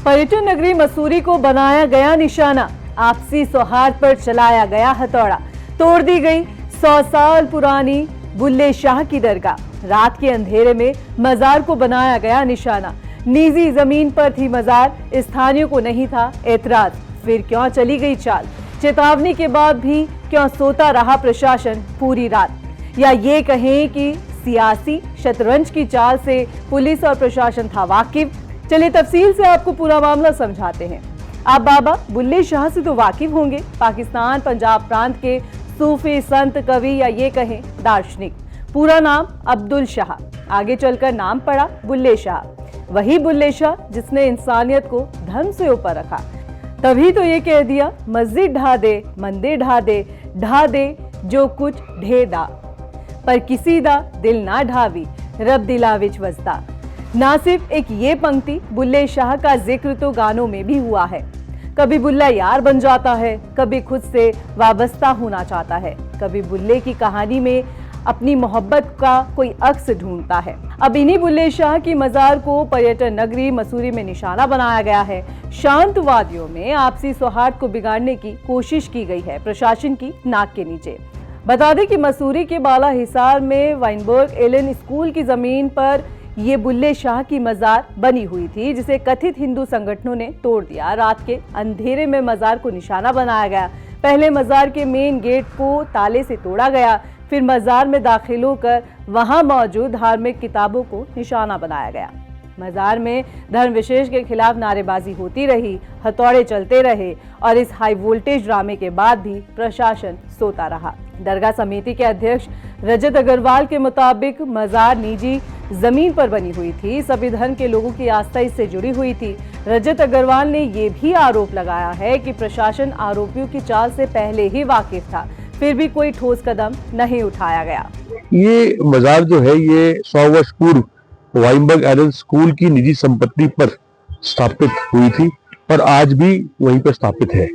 पर्यटन नगरी मसूरी को बनाया गया निशाना, आपसी सौहार्द पर चलाया गया हथौड़ा, तोड़ दी गई 100 साल पुरानी बुल्ले शाह की दरगाह। रात के अंधेरे में मजार को बनाया गया निशाना, निजी जमीन पर थी मजार, स्थानीयों को नहीं था एतराज। फिर क्यों चली गई चाल? चेतावनी के बाद भी क्यों सोता रहा प्रशासन पूरी रात? या ये कहें कि सियासी शतरंज की चाल से पुलिस और प्रशासन था वाकिफ? चलिए तफसील से आपको पूरा मामला समझाते हैं। आप बाबा बुल्ले शाह से तो वाकिफ होंगे, पाकिस्तान पंजाब प्रांत के सूफी संत कवि या ये कहें दार्शनिक। पूरा नाम अब्दुल शाह, आगे चलकर नाम पड़ा बुल्ले शाह। वही बुल्ले शाह जिसने इंसानियत को धर्म से ऊपर रखा। तभी तो ये कह दिया मस्जिद ढा दे, मंदिर ढा दे जो कुछ ढे दा, पर किसी दा दिल ना ढावी, रब दिला विच वसदा। ना सिर्फ एक ये पंक्ति, बुल्ले शाह का जिक्र तो गानों में भी हुआ है। कभी बुल्ला यार बन जाता है, कभी खुद से वाबस्ता होना चाहता है, कभी बुल्ले की कहानी में अपनी मोहब्बत का कोई अक्स ढूंढता है। अब इन्हीं बुल्ले शाह की मजार को पर्यटन नगरी मसूरी में निशाना बनाया गया है। शांत वादियों में आपसी सौहार्द को बिगाड़ने की कोशिश की गई है प्रशासन की नाक के नीचे। बता दें कि मसूरी के बाला हिसार में वाइनबर्ग एलन स्कूल की जमीन पर ये बुल्ले शाह की मजार बनी हुई थी, जिसे कथित हिंदू संगठनों ने तोड़ दिया। रात के अंधेरे में मजार को निशाना बनाया गया। पहले मजार के मेन गेट को ताले से तोड़ा गया, फिर मजार में दाखिल होकर वहां मौजूद धार्मिक किताबों को निशाना बनाया गया। मजार में धर्म विशेष के खिलाफ नारेबाजी होती रही, हथौड़े चलते रहे और इस हाई वोल्टेज ड्रामे के बाद भी प्रशासन सोता रहा। दरगाह समिति के अध्यक्ष रजत अग्रवाल के मुताबिक मजार निजी जमीन पर बनी हुई थी, सभी धर्म के लोगों की आस्था इससे जुड़ी हुई थी। रजत अग्रवाल ने यह भी आरोप लगाया है कि प्रशासन आरोपियों की चाल से पहले ही वाकिफ था, फिर भी कोई ठोस कदम नहीं उठाया गया। ये मजार जो है ये 100 वर्ष पूर्व वाइनबर्ग एलन स्कूल की निजी संपत्ति पर स्थापित हुई थी और आज भी वहीं पर स्थापित है।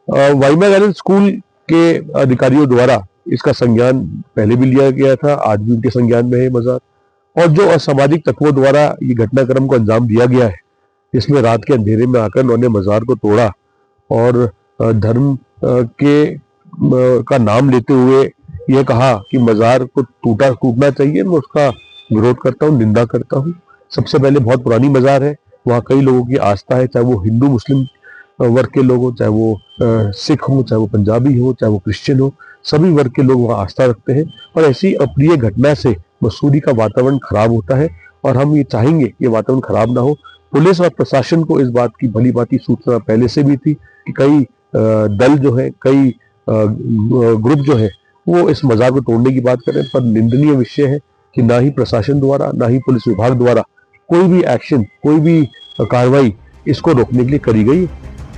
वाइनबर्ग एलन स्कूल के अधिकारियों द्वारा इसका संज्ञान पहले भी लिया गया था, आज भी उनके संज्ञान में है मजार। और जो असामाजिक तत्वों द्वारा ये घटनाक्रम को अंजाम दिया गया है, इसमें रात के अंधेरे में आकर उन्होंने मजार को तोड़ा और धर्म के का नाम लेते हुए ये कहा कि मजार को टूटना चाहिए। मैं उसका विरोध करता हूँ, निंदा करता हूँ। सबसे पहले बहुत पुरानी मजार है, वहाँ कई लोगों की आस्था है, चाहे वो हिंदू मुस्लिम वर्ग के लोग हो, चाहे वो सिख हो, चाहे वो पंजाबी हो, चाहे वो क्रिश्चियन हो, सभी वर्ग के लोग वहाँ आस्था रखते हैं। और ऐसी अप्रिय घटना से मसूरी का वातावरण खराब होता है और हम ये चाहेंगे कि वातावरण खराब ना हो। पुलिस और प्रशासन को इस बात की भली भांति सूचना पहले से भी थी कि कई दल जो है, कई ग्रुप जो है वो इस मजार को तोड़ने की बात करें, पर निंदनीय विषय है कि ना ही प्रशासन द्वारा ना ही पुलिस विभाग द्वारा कोई भी एक्शन, कोई भी कार्रवाई इसको रोकने के लिए करी गई।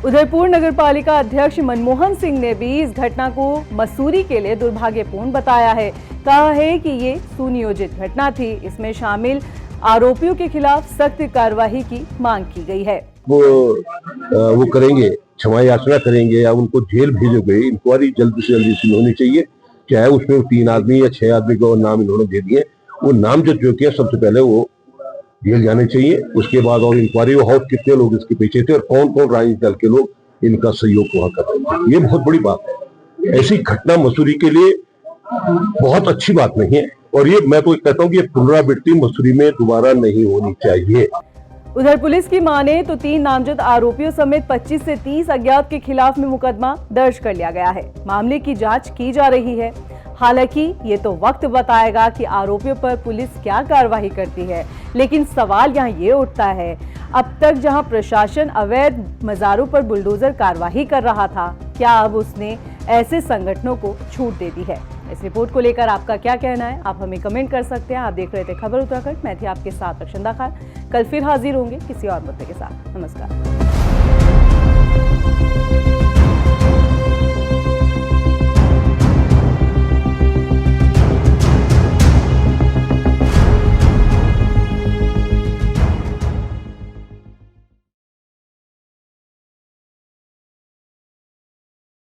उधर पूर्व नगर पालिका अध्यक्ष मनमोहन सिंह ने भी इस घटना को मसूरी के लिए दुर्भाग्यपूर्ण बताया है। कहा है कि ये सुनियोजित घटना थी, इसमें शामिल आरोपियों के खिलाफ सख्त कार्रवाई की मांग की गई है। वो करेंगे, क्षमा याचना करेंगे या उनको जेल भेजोगे, इंक्वायरी जल्द से जल्द होनी चाहिए। चाहे उसमें 3 आदमी या 6 आदमी को नाम इन्होंने दे दिए, वो नाम जो किया सबसे पहले वो जेल जाने चाहिए। उसके बाद और इंक्वायरी हो कितने लोग इसके पीछे थे और कौन कौन राजनीतिक दल के लोग इनका सहयोग वहां कर रहे हैं। ये बहुत बड़ी बात है। ऐसी घटना मसूरी के लिए बहुत अच्छी बात नहीं है और ये मैं तो कहता हूँ कि ये पुनरावृत्ति मसूरी में दोबारा नहीं होनी चाहिए। उधर पुलिस की माने तो 3 नामजद आरोपियों समेत 25 से 30 अज्ञात के खिलाफ में मुकदमा दर्ज कर लिया गया है। मामले की जांच की जा रही है। हालांकि ये तो वक्त बताएगा कि आरोपियों पर पुलिस क्या कार्रवाई करती है, लेकिन सवाल यहाँ ये उठता है, अब तक जहाँ प्रशासन अवैध मजारों पर बुलडोजर कार्रवाई कर रहा था, क्या अब उसने ऐसे संगठनों को छूट दे दी है? इस रिपोर्ट को लेकर आपका क्या कहना है? आप हमें कमेंट कर सकते हैं। आप देख रहे थे खबर उत्तराखंड, मैं थी आपके साथ रक्षंदा खान। कल फिर हाजिर होंगे किसी और मुद्दे के साथ। नमस्कार।